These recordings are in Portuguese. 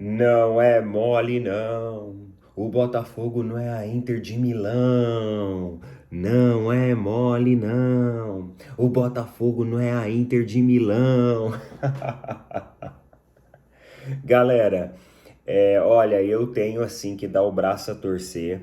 Não é mole, não. O Botafogo não é a Inter de Milão. Não é mole, não. O Botafogo não é a Inter de Milão. Galera, olha, eu tenho assim que dar o braço a torcer.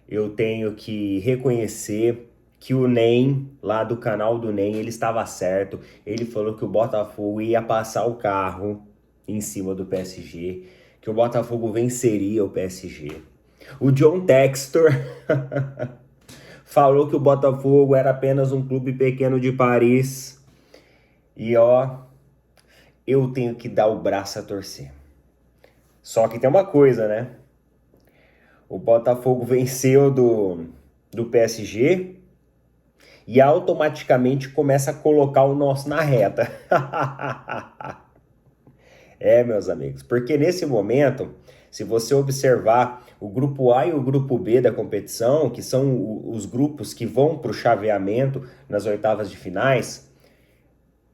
Eu tenho que reconhecer que o NEM, lá do canal do NEM, ele estava certo. Ele falou que o Botafogo ia passar o carro em cima do PSG, que o Botafogo venceria o PSG. O John Textor falou que o Botafogo era apenas um clube pequeno de Paris. E ó, eu tenho que dar o braço a torcer. Só que tem uma coisa, né? O Botafogo venceu do PSG e automaticamente começa a colocar o nosso na reta. Meus amigos, porque nesse momento, se você observar o grupo A e o grupo B da competição, que são os grupos que vão para o chaveamento nas oitavas de finais,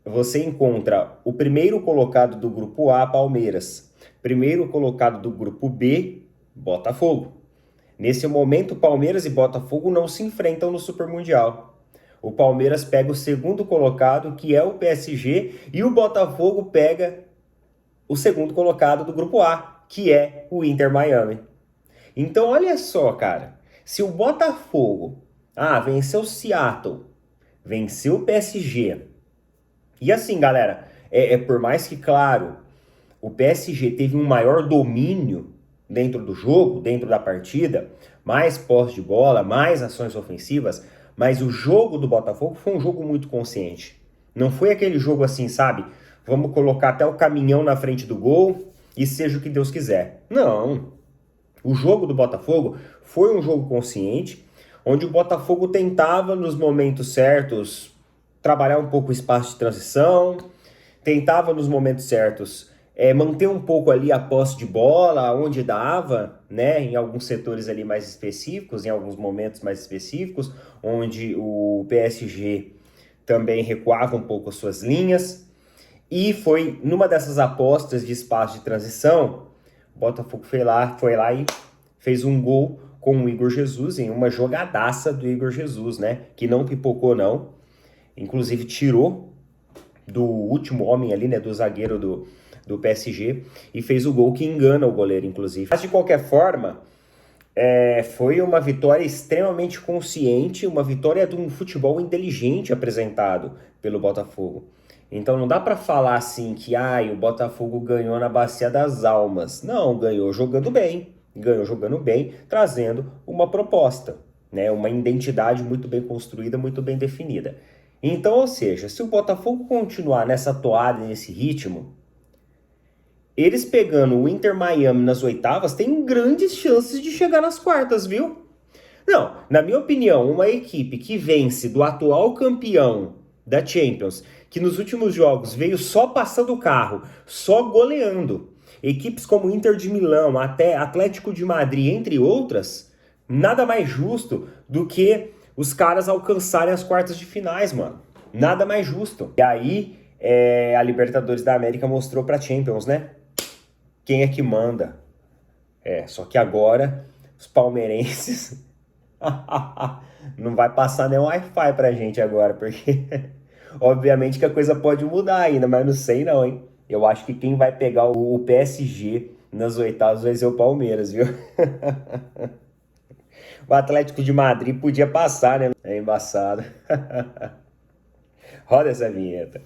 você encontra o primeiro colocado do grupo A, Palmeiras, primeiro colocado do grupo B, Botafogo. Nesse momento, Palmeiras e Botafogo não se enfrentam no Super Mundial. O Palmeiras pega o segundo colocado, que é o PSG, e o Botafogo pega o segundo colocado do grupo A, que é o Inter Miami. Então, olha só, cara. Se o Botafogo venceu o Seattle, venceu o PSG. E assim, galera, por mais que, claro, o PSG teve um maior domínio dentro do jogo, dentro da partida, mais posse de bola, mais ações ofensivas, mas o jogo do Botafogo foi um jogo muito consciente. Não foi aquele jogo assim, sabe? Vamos colocar até o caminhão na frente do gol e seja o que Deus quiser. Não. O jogo do Botafogo foi um jogo consciente, onde o Botafogo tentava, nos momentos certos, trabalhar um pouco o espaço de transição, tentava, nos momentos certos, manter um pouco ali a posse de bola, onde dava, né, em alguns setores ali mais específicos, em alguns momentos mais específicos, onde o PSG também recuava um pouco as suas linhas, e foi numa dessas apostas de espaço de transição, o Botafogo foi lá e fez um gol com o Igor Jesus, em uma jogadaça do Igor Jesus, né, que não pipocou não, inclusive tirou do último homem ali, né, do zagueiro do PSG, e fez o gol que engana o goleiro, inclusive. Mas, de qualquer forma, foi uma vitória extremamente consciente, uma vitória de um futebol inteligente apresentado pelo Botafogo. Então não dá para falar assim que o Botafogo ganhou na Bacia das Almas. Não, ganhou jogando bem, trazendo uma proposta, né, uma identidade muito bem construída, muito bem definida. Então, ou seja, se o Botafogo continuar nessa toada, nesse ritmo, eles pegando o Inter Miami nas oitavas, têm grandes chances de chegar nas quartas, viu? Não, na minha opinião, uma equipe que vence do atual campeão da Champions, que nos últimos jogos veio só passando o carro, só goleando, equipes como Inter de Milão, até Atlético de Madrid, entre outras, nada mais justo do que os caras alcançarem as quartas de finais, mano. Nada mais justo. E aí, a Libertadores da América mostrou pra Champions, né? Quem é que manda? Só que agora, os palmeirenses não vai passar nem Wi-Fi pra gente agora, porque obviamente que a coisa pode mudar ainda, mas não sei não, hein? Eu acho que quem vai pegar o PSG nas oitavas vai ser o Palmeiras, viu? O Atlético de Madrid podia passar, né? É embaçado. Roda essa vinheta.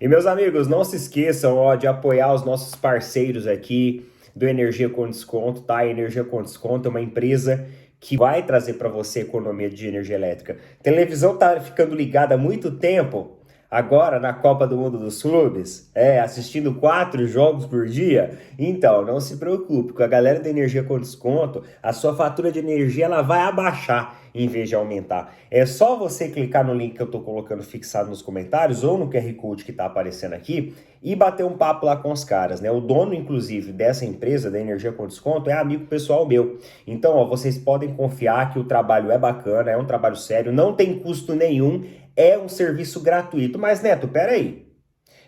E meus amigos, não se esqueçam de apoiar os nossos parceiros aqui do Energia com Desconto, tá? A Energia com Desconto é uma empresa que vai trazer para você economia de energia elétrica. A televisão tá ficando ligada há muito tempo, agora na Copa do Mundo dos Clubes, assistindo 4 jogos por dia. Então, não se preocupe, com a galera da Energia com Desconto, a sua fatura de energia ela vai abaixar. em vez de aumentar. É só você clicar no link que eu tô colocando fixado nos comentários ou no QR Code que tá aparecendo aqui e bater um papo lá com os caras, né? O dono, inclusive, dessa empresa, da Energia com Desconto, é amigo pessoal meu. Então, ó, vocês podem confiar que o trabalho é bacana, é um trabalho sério, não tem custo nenhum, é um serviço gratuito. Mas, Neto, peraí.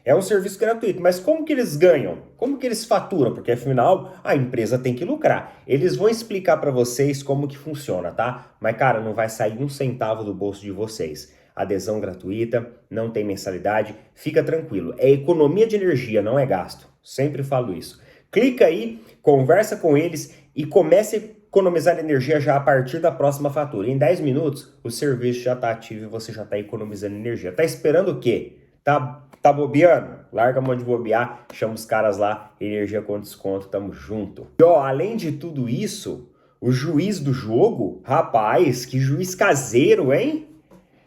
É um serviço gratuito, mas como que eles ganham? Como que eles faturam? Porque afinal a empresa tem que lucrar. Eles vão explicar para vocês como que funciona, tá? Mas cara, não vai sair um centavo do bolso de vocês. Adesão gratuita, não tem mensalidade, fica tranquilo. É economia de energia, não é gasto. Sempre falo isso. Clica aí, conversa com eles e comece a economizar energia já a partir da próxima fatura. Em 10 minutos, o serviço já está ativo e você já está economizando energia. Tá esperando o quê? Tá bobeando? Larga a mão de bobear, chama os caras lá, Energia com Desconto, tamo junto. E ó, além de tudo isso, o juiz do jogo, rapaz, que juiz caseiro, hein?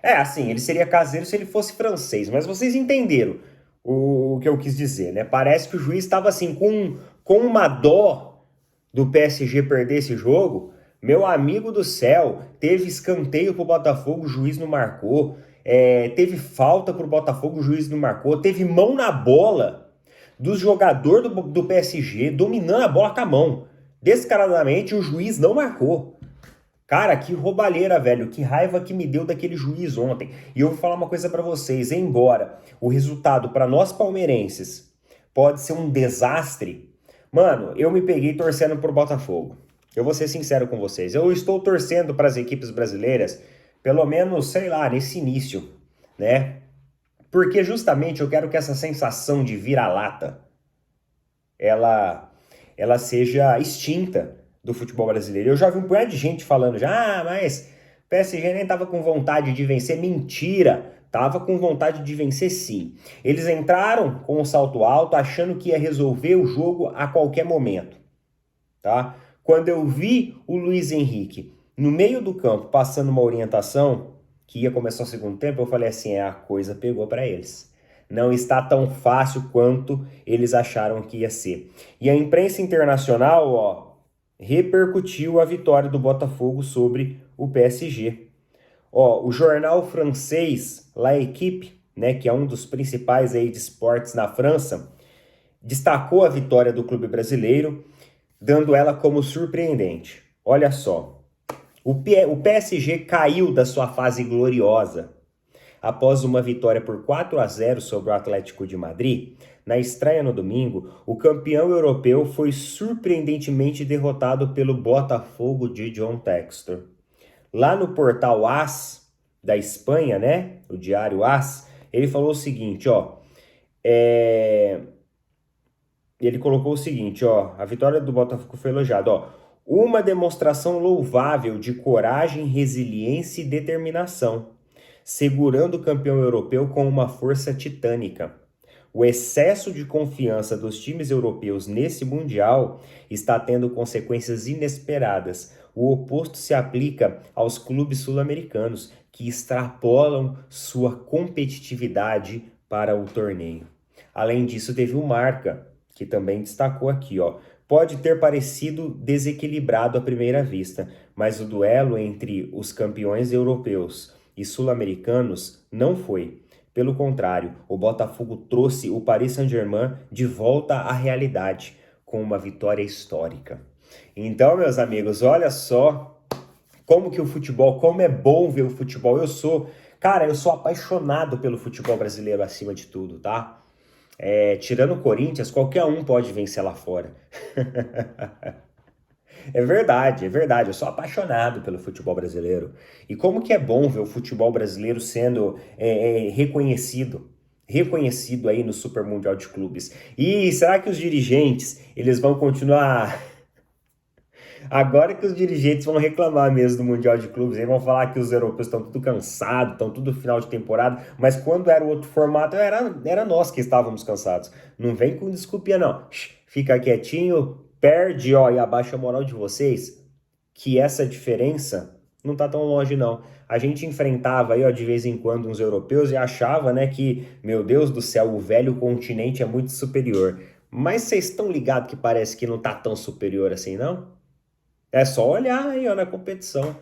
É, assim, ele seria caseiro se ele fosse francês, mas vocês entenderam o que eu quis dizer, né? Parece que o juiz estava assim, com uma dó do PSG perder esse jogo. Meu amigo do céu, teve escanteio pro Botafogo, o juiz não marcou. Teve falta pro Botafogo, o juiz não marcou. Teve mão na bola do jogador do PSG, dominando a bola com a mão. Descaradamente, o juiz não marcou. Cara, que roubalheira, velho. Que raiva que me deu daquele juiz ontem. E eu vou falar uma coisa pra vocês. Embora o resultado pra nós palmeirenses pode ser um desastre, mano, eu me peguei torcendo pro Botafogo. Eu vou ser sincero com vocês. Eu estou torcendo para as equipes brasileiras, pelo menos, sei lá, nesse início, né? Porque justamente eu quero que essa sensação de vira-lata, ela seja extinta do futebol brasileiro. Eu já vi um punhado de gente falando já, mas o PSG nem tava com vontade de vencer. Mentira! Tava com vontade de vencer sim. Eles entraram com um salto alto, achando que ia resolver o jogo a qualquer momento, tá? Quando eu vi o Luiz Henrique no meio do campo passando uma orientação que ia começar o segundo tempo, eu falei assim, a coisa pegou para eles. Não está tão fácil quanto eles acharam que ia ser. E a imprensa internacional, ó, repercutiu a vitória do Botafogo sobre o PSG. Ó, o jornal francês La Équipe, né, que é um dos principais aí de esportes na França, destacou a vitória do clube brasileiro, dando ela como surpreendente. Olha só, o PSG caiu da sua fase gloriosa após uma vitória por 4-0 sobre o Atlético de Madrid. Na estreia no domingo, o campeão europeu foi surpreendentemente derrotado pelo Botafogo de John Textor. Lá no portal AS da Espanha, né, o diário AS, ele falou o seguinte, ó, ele colocou o seguinte, ó, a vitória do Botafogo foi elogiada, ó, uma demonstração louvável de coragem, resiliência e determinação, segurando o campeão europeu com uma força titânica. O excesso de confiança dos times europeus nesse Mundial está tendo consequências inesperadas. O oposto se aplica aos clubes sul-americanos, que extrapolam sua competitividade para o torneio. Além disso, teve o Marca, que também destacou aqui, ó. Pode ter parecido desequilibrado à primeira vista, mas o duelo entre os campeões europeus e sul-americanos não foi. Pelo contrário, o Botafogo trouxe o Paris Saint-Germain de volta à realidade, com uma vitória histórica. Então, meus amigos, olha só como que o futebol, como é bom ver o futebol. Eu sou apaixonado pelo futebol brasileiro acima de tudo, tá? Tirando o Corinthians, qualquer um pode vencer lá fora. É verdade, eu sou apaixonado pelo futebol brasileiro. E como que é bom ver o futebol brasileiro sendo reconhecido aí no Super Mundial de Clubes. E será que os dirigentes, eles vão continuar... Agora que os dirigentes vão reclamar mesmo do Mundial de Clubes, eles vão falar que os europeus estão tudo cansados, estão tudo final de temporada, mas quando era o outro formato, era nós que estávamos cansados. Não vem com desculpinha, não. Fica quietinho, perde, ó, e abaixa a moral de vocês, que essa diferença não tá tão longe, não. A gente enfrentava aí, ó, de vez em quando uns europeus e achava, né, que, meu Deus do céu, o velho continente é muito superior. Mas vocês estão ligados que parece que não tá tão superior assim, não? É só olhar aí, ó, na competição.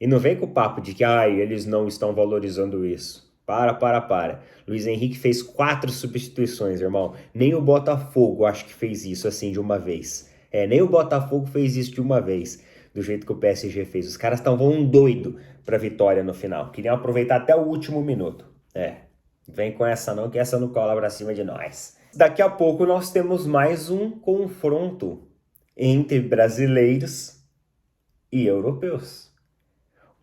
E não vem com o papo de que eles não estão valorizando isso. Para. Luiz Henrique fez 4 substituições, irmão. Nem o Botafogo acho que fez isso assim de uma vez. Nem o Botafogo fez isso de uma vez, do jeito que o PSG fez. Os caras estavam doido pra vitória no final. Queriam aproveitar até o último minuto. Vem com essa não, que essa não cola pra cima de nós. Daqui a pouco nós temos mais um confronto entre brasileiros e europeus.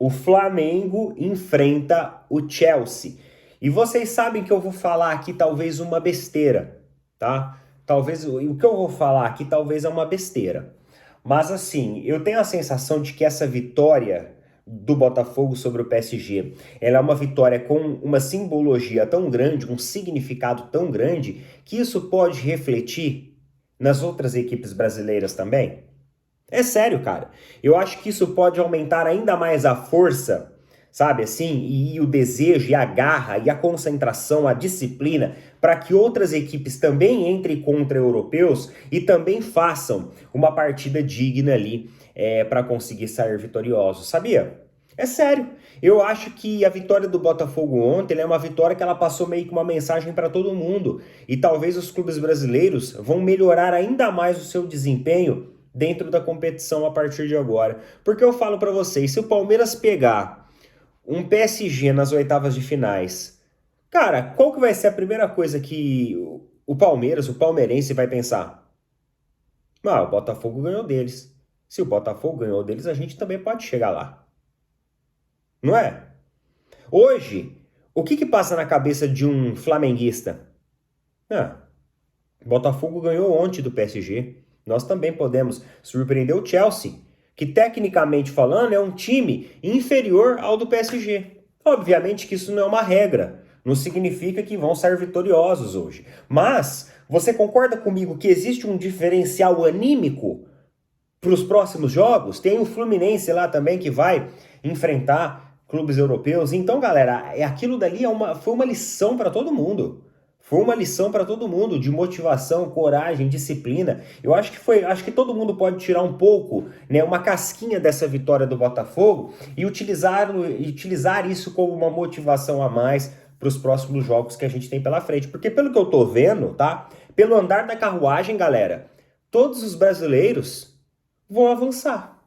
O Flamengo enfrenta o Chelsea. E vocês sabem que eu vou falar aqui talvez uma besteira, tá? Talvez o que eu vou falar aqui talvez é uma besteira. Mas assim, eu tenho a sensação de que essa vitória do Botafogo sobre o PSG, ela é uma vitória com uma simbologia tão grande, um significado tão grande, que isso pode refletir nas outras equipes brasileiras também. É sério, cara. Eu acho que isso pode aumentar ainda mais a força, sabe assim, e o desejo, e a garra, e a concentração, a disciplina, para que outras equipes também entrem contra europeus e também façam uma partida digna ali para conseguir sair vitoriosos, sabia? É sério. Eu acho que a vitória do Botafogo ontem é uma vitória que ela passou meio que uma mensagem para todo mundo. E talvez os clubes brasileiros vão melhorar ainda mais o seu desempenho dentro da competição a partir de agora. Porque eu falo para vocês, se o Palmeiras pegar um PSG nas oitavas de finais, cara, qual que vai ser a primeira coisa que o Palmeiras, o palmeirense vai pensar? O Botafogo ganhou deles. Se o Botafogo ganhou deles, a gente também pode chegar lá. Não é? Hoje, o que passa na cabeça de um flamenguista? Botafogo ganhou ontem do PSG. Nós também podemos surpreender o Chelsea, que tecnicamente falando é um time inferior ao do PSG. Obviamente que isso não é uma regra, não significa que vão sair vitoriosos hoje. Mas você concorda comigo que existe um diferencial anímico para os próximos jogos? Tem o Fluminense lá também que vai enfrentar clubes europeus. Então, galera, aquilo dali foi uma lição para todo mundo. Foi uma lição para todo mundo de motivação, coragem, disciplina. Eu acho que todo mundo pode tirar um pouco, né, uma casquinha dessa vitória do Botafogo e utilizar isso como uma motivação a mais para os próximos jogos que a gente tem pela frente. Porque pelo que eu tô vendo, tá? Pelo andar da carruagem, galera, todos os brasileiros vão avançar.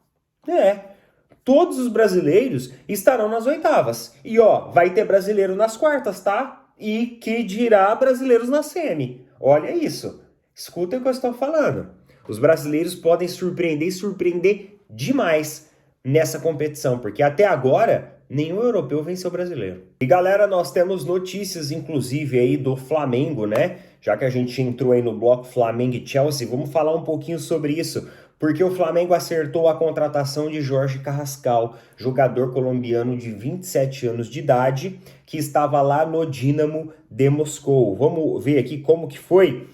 Todos os brasileiros estarão nas oitavas. E vai ter brasileiro nas quartas, tá? E que dirá brasileiros na semi. Olha isso. Escutem o que eu estou falando. Os brasileiros podem surpreender e surpreender demais nessa competição, porque até agora nenhum europeu venceu o brasileiro. E galera, nós temos notícias inclusive aí do Flamengo, né? Já que a gente entrou aí no bloco Flamengo e Chelsea, vamos falar um pouquinho sobre isso. Porque o Flamengo acertou a contratação de Jorge Carrascal, jogador colombiano de 27 anos de idade, que estava lá no Dynamo de Moscou. Vamos ver aqui como que foi.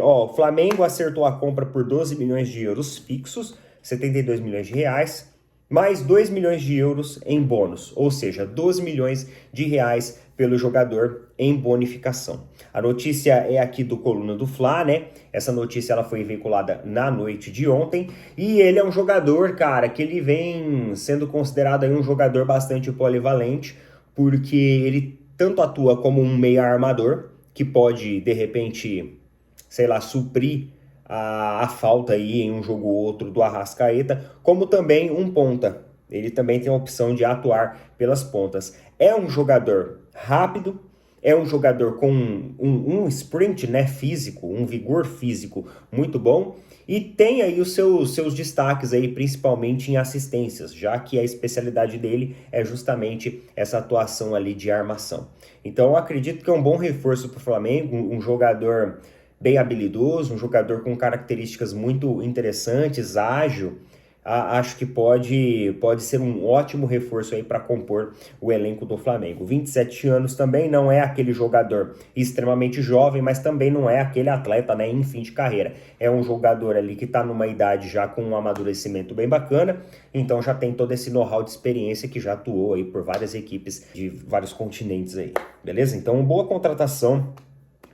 O Flamengo acertou a compra por 12 milhões de euros fixos, 72 milhões de reais, mais 2 milhões de euros em bônus, ou seja, 12 milhões de reais pelo jogador em bonificação. A notícia é aqui do Coluna do Fla, né? Essa notícia ela foi veiculada na noite de ontem e ele é um jogador, cara, que ele vem sendo considerado aí um jogador bastante polivalente, porque ele tanto atua como um meia armador, que pode, de repente, sei lá, suprir a falta aí em um jogo ou outro do Arrascaeta, como também um ponta. Ele também tem a opção de atuar pelas pontas. É um jogador rápido, é um jogador com um sprint, né, físico, um vigor físico muito bom e tem aí os seus destaques aí, principalmente em assistências, já que a especialidade dele é justamente essa atuação ali de armação. Então eu acredito que é um bom reforço para o Flamengo, um jogador bem habilidoso, um jogador com características muito interessantes, ágil. Acho que pode ser um ótimo reforço aí para compor o elenco do Flamengo. 27 anos também, não é aquele jogador extremamente jovem, mas também não é aquele atleta, né, em fim de carreira. É um jogador ali que está numa idade já com um amadurecimento bem bacana, então já tem todo esse know-how de experiência que já atuou aí por várias equipes de vários continentes aí, beleza? Então, boa contratação.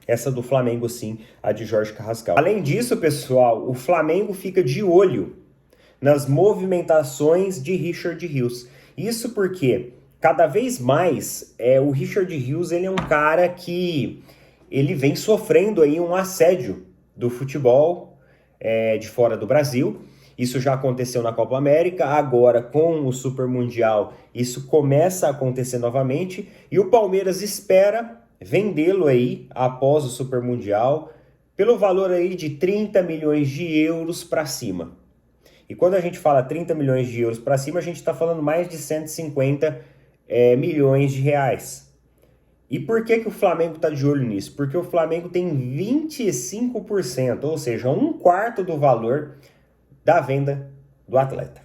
Essa do Flamengo, sim, a de Jorge Carrascal. Além disso, pessoal, o Flamengo fica de olho nas movimentações de Richard Rios. Isso porque cada vez mais o Richard Rios ele é um cara que ele vem sofrendo aí um assédio do futebol de fora do Brasil. Isso já aconteceu na Copa América, agora com o Super Mundial isso começa a acontecer novamente e o Palmeiras espera vendê-lo aí após o Super Mundial pelo valor aí de 30 milhões de euros para cima. E quando a gente fala 30 milhões de euros para cima, a gente está falando mais de 150 milhões de reais. E por que o Flamengo está de olho nisso? Porque o Flamengo tem 25%, ou seja, um quarto do valor da venda do atleta.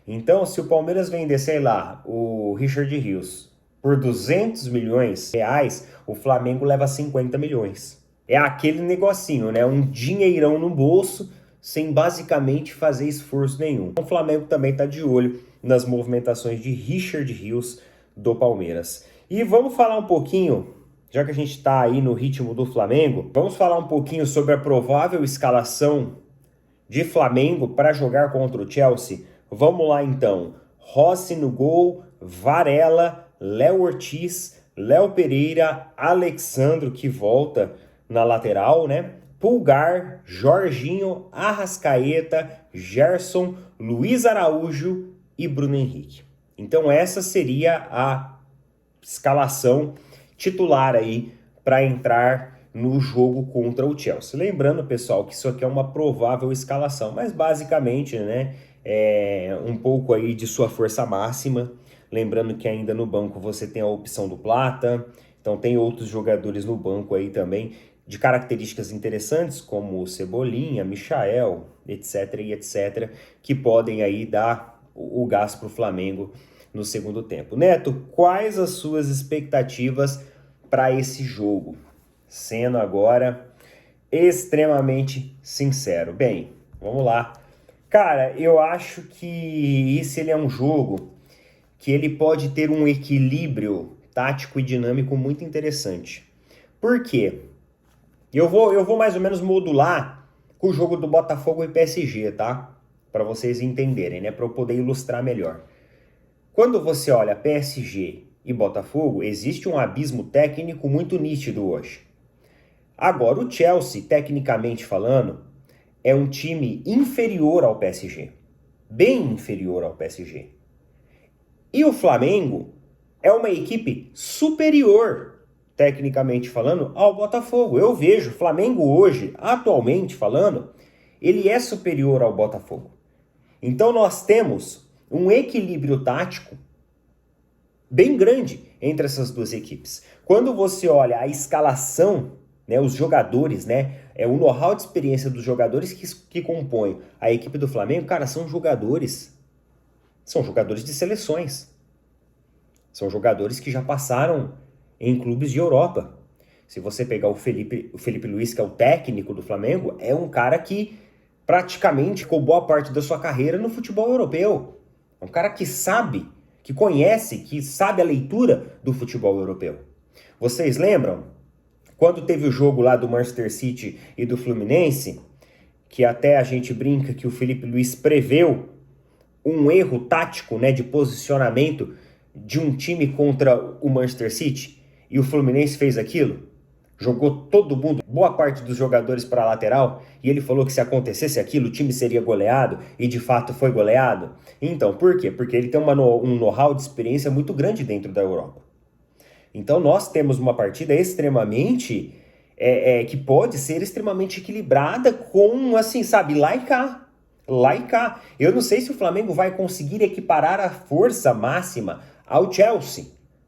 Então, se o Palmeiras vender, sei lá, o Richard Rios por 200 milhões de reais, o Flamengo leva 50 milhões. É aquele negocinho, né? Um dinheirão no bolso, sem basicamente fazer esforço nenhum. O Flamengo também está de olho nas movimentações de Richard Rios do Palmeiras. E vamos falar um pouquinho, já que a gente está aí no ritmo do Flamengo, vamos falar um pouquinho sobre a provável escalação de Flamengo para jogar contra o Chelsea. Vamos lá então. Rossi no gol, Varela, Léo Ortiz, Léo Pereira, Alexandro que volta na lateral, né? Pulgar, Jorginho, Arrascaeta, Gerson, Luiz Araújo e Bruno Henrique. Então essa seria a escalação titular aí para entrar no jogo contra o Chelsea. Lembrando, pessoal, que isso aqui é uma provável escalação, mas basicamente, né, um pouco aí de sua força máxima. Lembrando que ainda no banco você tem a opção do Plata, então tem outros jogadores no banco aí também de características interessantes, como o Cebolinha, Michael, etc, e etc, que podem aí dar o gás para o Flamengo no segundo tempo. Neto, quais as suas expectativas para esse jogo? Sendo agora extremamente sincero. Bem, vamos lá. Cara, eu acho que esse ele é um jogo que ele pode ter um equilíbrio tático e dinâmico muito interessante. Por quê? Eu vou mais ou menos modular com o jogo do Botafogo e PSG, tá? Para vocês entenderem, né? Para eu poder ilustrar melhor. Quando você olha PSG e Botafogo, existe um abismo técnico muito nítido hoje. Agora, o Chelsea, tecnicamente falando, é um time inferior ao PSG. Bem inferior ao PSG. E o Flamengo é uma equipe superior, tecnicamente falando, ao Botafogo. Eu vejo o Flamengo hoje, atualmente falando, ele é superior ao Botafogo. Então nós temos um equilíbrio tático bem grande entre essas duas equipes. Quando você olha a escalação, né, os jogadores, né, o know-how de experiência dos jogadores que compõem a equipe do Flamengo, cara, são jogadores de seleções. São jogadores que já passaram em clubes de Europa. Se você pegar o Felipe Luiz, que é o técnico do Flamengo, é um cara que praticamente ficou boa parte da sua carreira no futebol europeu. É um cara que sabe, que conhece, que sabe a leitura do futebol europeu. Vocês lembram? Quando teve o jogo lá do Manchester City e do Fluminense, que até a gente brinca que o Felipe Luiz preveu um erro tático, né, de posicionamento de um time contra o Manchester City, e o Fluminense fez aquilo, jogou todo mundo, boa parte dos jogadores para a lateral, e ele falou que se acontecesse aquilo, o time seria goleado, e de fato foi goleado. Então, por quê? Porque ele tem um know-how de experiência muito grande dentro da Europa. Então nós temos uma partida extremamente, que pode ser extremamente equilibrada com, assim, sabe, lá e cá. Lá e cá. Eu não sei se o Flamengo vai conseguir equiparar a força máxima ao Chelsea.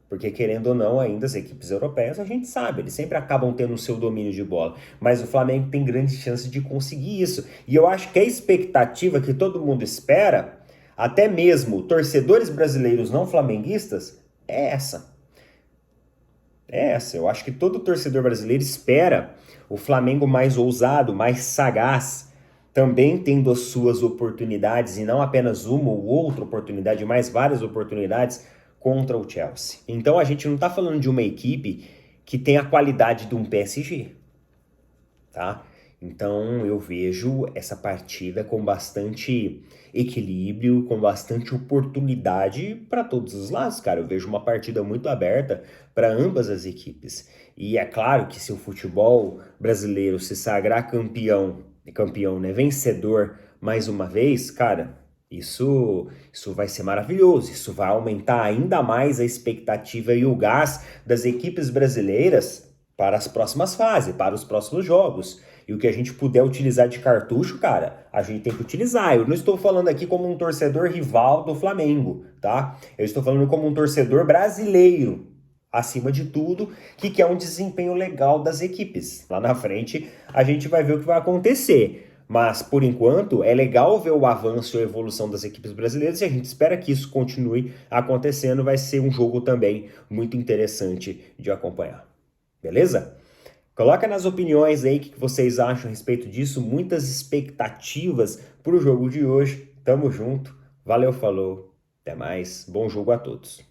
Porque, querendo ou não, ainda as equipes europeias, a gente sabe, eles sempre acabam tendo o seu domínio de bola. Mas o Flamengo tem grandes chances de conseguir isso. E eu acho que a expectativa que todo mundo espera, até mesmo torcedores brasileiros não flamenguistas, é essa. Eu acho que todo torcedor brasileiro espera o Flamengo mais ousado, mais sagaz, também tendo as suas oportunidades, e não apenas uma ou outra oportunidade, mas várias oportunidades contra o Chelsea. Então a gente não está falando de uma equipe que tem a qualidade de um PSG, tá? Então eu vejo essa partida com bastante equilíbrio, com bastante oportunidade para todos os lados, cara. Eu vejo uma partida muito aberta para ambas as equipes. E é claro que se o futebol brasileiro se sagrar campeão, né, vencedor mais uma vez, cara, isso vai ser maravilhoso. Isso vai aumentar ainda mais a expectativa e o gás das equipes brasileiras para as próximas fases, para os próximos jogos. E o que a gente puder utilizar de cartucho, cara, a gente tem que utilizar. Eu não estou falando aqui como um torcedor rival do Flamengo, tá? Eu estou falando como um torcedor brasileiro, acima de tudo, que quer um desempenho legal das equipes. Lá na frente, a gente vai ver o que vai acontecer. Mas, por enquanto, é legal ver o avanço e a evolução das equipes brasileiras e a gente espera que isso continue acontecendo. Vai ser um jogo também muito interessante de acompanhar. Beleza? Coloca nas opiniões aí o que vocês acham a respeito disso. Muitas expectativas para o jogo de hoje. Tamo junto. Valeu, falou. Até mais. Bom jogo a todos.